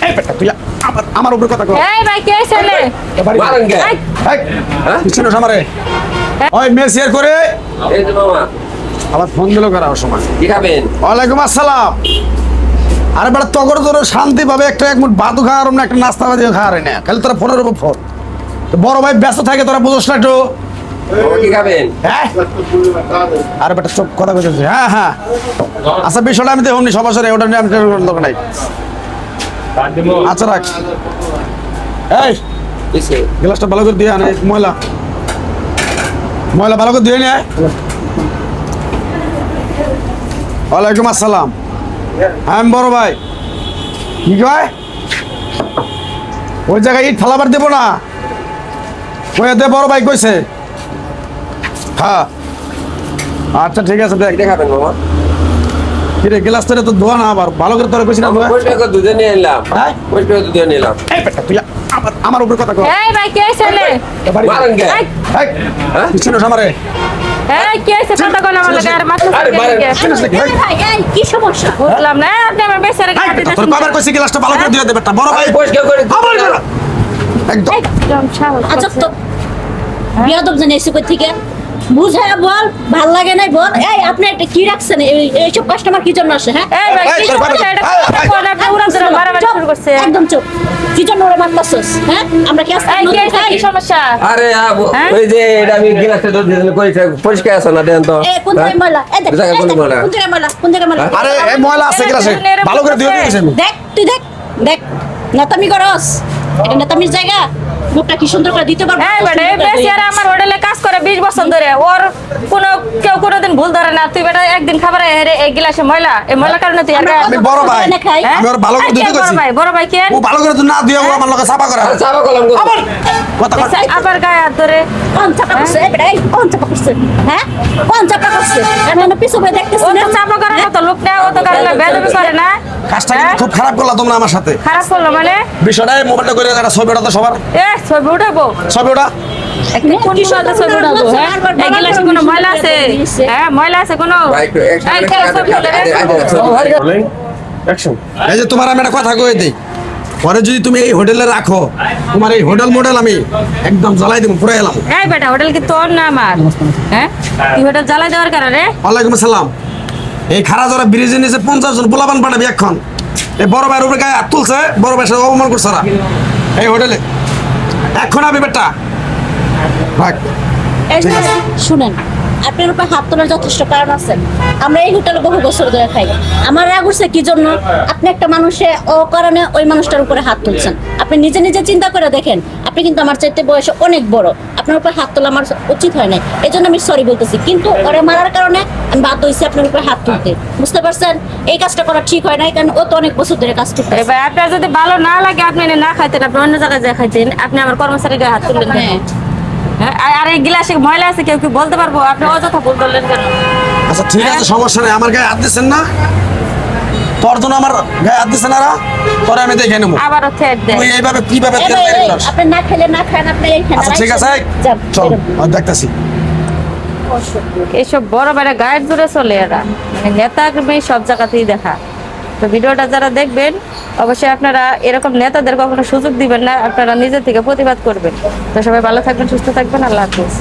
এই বেটা তুই আমার উপরে কথা কর। এই ভাই কে ছেলে মারেন কে? কিছু না আমারে ওই মেসিয়ার করে এই যে মামা আবার ফোন দিল করার সময়। কি খাবেন? ওয়ালাইকুম আসসালাম। আরে বেটা তগর তোর শান্তি পাবে একটা এক মুঠ ভাত খাওয়ার না একটা নাস্তা দিয়ে খাওয়ার না খালি তোরা ফোনের উপর ফোন। বড় ভাই ব্যস্ত থাকে তোরা বুঝোস না একটু। মামা কি খাবেন? হ্যাঁ আরে বেটা সব কথা বলতেছে। হ্যাঁ হ্যাঁ আচ্ছা বিষয়টা আমি দেখুন সমস্যা নেই ওটা নিয়ে আমি দোকান নাই। আচ্ছা রাখ। এই কিসে? গ্লাসটা ভালো করে দিয়ে আনে ময়লা ময়লা ভালো করে দিয়ে নিয়ে আয়। ওয়ালাইকুম আসসালাম। হ্যাঁ বড় ভাই কি কয় ওই জায়গায় ইট ফালাবার দেবো না ওই দে বড় ভাই কইছে। হ্যাঁ আচ্ছা ঠিক আছে দেখ কি খাবেন মামা? কিরে গ্লাসটা তো ধোয়া না আবার ভালো করে তোরা কইছি না ধোয়া। পরিষ্কার করে দুধে নিয়ে এলাম। হ্যাঁ? পরিষ্কার করে দুধে নিয়ে এলাম। এই বেটা তুই আমার উপরে কথা কর। এই ভাই কে ছেলে মারেন কে? এই হ্যাঁ? কিছু না আমারে এই কে ছে কথা কোন আমার লাগে আর মাথা আরে মারেন। এই ভাই এই কি সমস্যা বুঝলাম না আপনি আমার বেচারে গাড়ি দিতে তোর বাবার কইছে গ্লাসটা ভালো করে দিয়ে দে বেটা বড় ভাই পরিষ্কার করে আমার করে একদম একদম সাহস আচ্ছা তো বিয়াদব জানি এসে কই থেকে বুঝায় বল ভাল লাগে নাই বল এই আপনি এটা কি রাখছেন এইসব কাস্টমার কি জন্য আসে হ্যাঁ এই ভাই কি সমস্যা এটা কোন আপনি উড়ান ধরে মারামারি শুরু করছে একদম চুপ কি জন্য ওরা মারতাছস হ্যাঁ আমরা কি আসছি এই কে ছে কি সমস্যা আরে হ্যাঁ? ওই যে এটা আমি গ্লাসটা দুধ দিয়ে দিলাম পরিষ্কার আছে না দেন তো। এ কোন জায়গায় ময়লা এই দেখ জায়গা কোন ময়লা? কোন জায়গায় ময়লা কোন জায়গায় ময়লা আরে এই ময়লা আছে গ্লাসে ভালো করে দিয়ে দিয়েছি আমি। দেখ তুই দেখ দেখ নেতামি করস এটা নেতামির জায়গা মুখটা কি সুন্দর করে দিতে পারবো এই বেটা এই বেচারা আমার হোটেলে কাজ করে 20 বছর ধরে ওর কোনো কেউ কোনোদিন ভুল ধরে না তুই বেটা একদিন খাবার হেরে এই গ্লাসে ময়লা এই ময়লা কারণে তুই আমরা আমি বড় ভাই হ্যাঁ? আমি ওর ভালো করে দিতে কইছি বড় ভাই কে ও ভালো করে তো না দিয়ে ও আমার লগে সাফা করে আরে চাপা কলাম গো। আবার কথা কথা আবার গায়ে হাত ধরে কোন চাপা করছে এই বেটা এই কোন চাপা করছে হ্যাঁ কোন চাপা করছে এখন পিছু হয়ে দেখতেছ ও না তো চাপা করার মতো লোক না ও তো কারণে বেদবি করে না কাজটা কিন্তু খুব খারাপ করলা তোমরা আমার সাথে খারাপ করলো মানে বিষয়টা এই মোবাইলটা করে একটা ছবি ওটা তো সবার এ ছবি উঠাবো ছবি ওটা একটা কোন মজা ছবি উঠাবো হ্যাঁ এই গ্লাসে কোনো ময়লা আছে হ্যাঁ ময়লা আছে কোনো ভাই একটু এই খেলা ছবি তোলে রে। এই যে তোমার আমি একটা কথা কয়ে দিই পরে যদি তুমি এই হোটেলে রাখো তোমার এই হোটেল মডেল আমি একদম জ্বালাই দেবো পুরো এলাম। এই বেটা হোটেল কি তোর না আমার হ্যাঁ তুই হোটেল জ্বালাই দেওয়ার কারণে ওয়ালাইকুম আসসালাম। এই খারা যারা ব্রিজের নিচে 50 জন পোলাপান পাঠাবি এখন এই বড় ভাইয়ের উপরে গায়ে হাত তুলছে বড় ভাইয়ের সাথে অপমান করছে ওরা এই হোটেলে এখন আমি বেটা রাখ। এই যে শুনেন আপনার উপর হাত তোলার যথেষ্ট কারণ আছে আমরা এই হোটেলে বহু বছর ধরে খাই আমার রাগ উঠছে কি জন্য আপনি একটা মানুষে ও কারণে ওই মানুষটার উপরে হাত তুলছেন আপনি নিজে নিজে চিন্তা করে দেখেন আপনি কিন্তু আমার চাইতে বয়সে অনেক বড় আপনার উপর হাত তোলা আমার উচিত হয় না এই জন্য আমি সরি বলতেছি কিন্তু ওরে মারার কারণে আমি বাধ্য হয়েছি আপনার উপরে হাত তুলতে বুঝতে পারছেন এই কাজটা করা ঠিক হয় না কারণ ও তো অনেক বছর ধরে কাজ করতে এবার আপনার যদি ভালো না লাগে আপনি এনে না খাইতেন আপনি অন্য জায়গায় যা খাইতেন আপনি আমার কর্মচারীর গায়ে হাত তুললেন কেন? হ্যাঁ আর এই গ্লাসে ময়লা আছে কেউ কি বলতে পারবো আপনি অযথা ভুল করলেন কেন আচ্ছা ঠিক আছে সমস্যা নেই আমার গায়ে হাত দিচ্ছেন না তোর জন্য আমার গায়ে হাত দিচ্ছেন না তোরে আমি দেখে নেবো আবারও থ্রেট দেয় তুই এইভাবে কিভাবে তেল মেরে যাস? আপনি না খেলে না খান আপনি এইখানে আচ্ছা ঠিক আছে চল আমি দেখতেছি এইসব বড় বড় গায়ের জুড়ে চলে এরা মানে নেতা মেয়ে সব জায়গাতেই দেখা তো ভিডিওটা যারা দেখবেন অবশ্যই আপনারা এরকম নেতাদের কখনো সুযোগ দিবেন না আপনারা নিজে থেকে প্রতিবাদ করবেন তো সবাই ভালো থাকবেন সুস্থ থাকবেন আল্লাহ হাফিজ।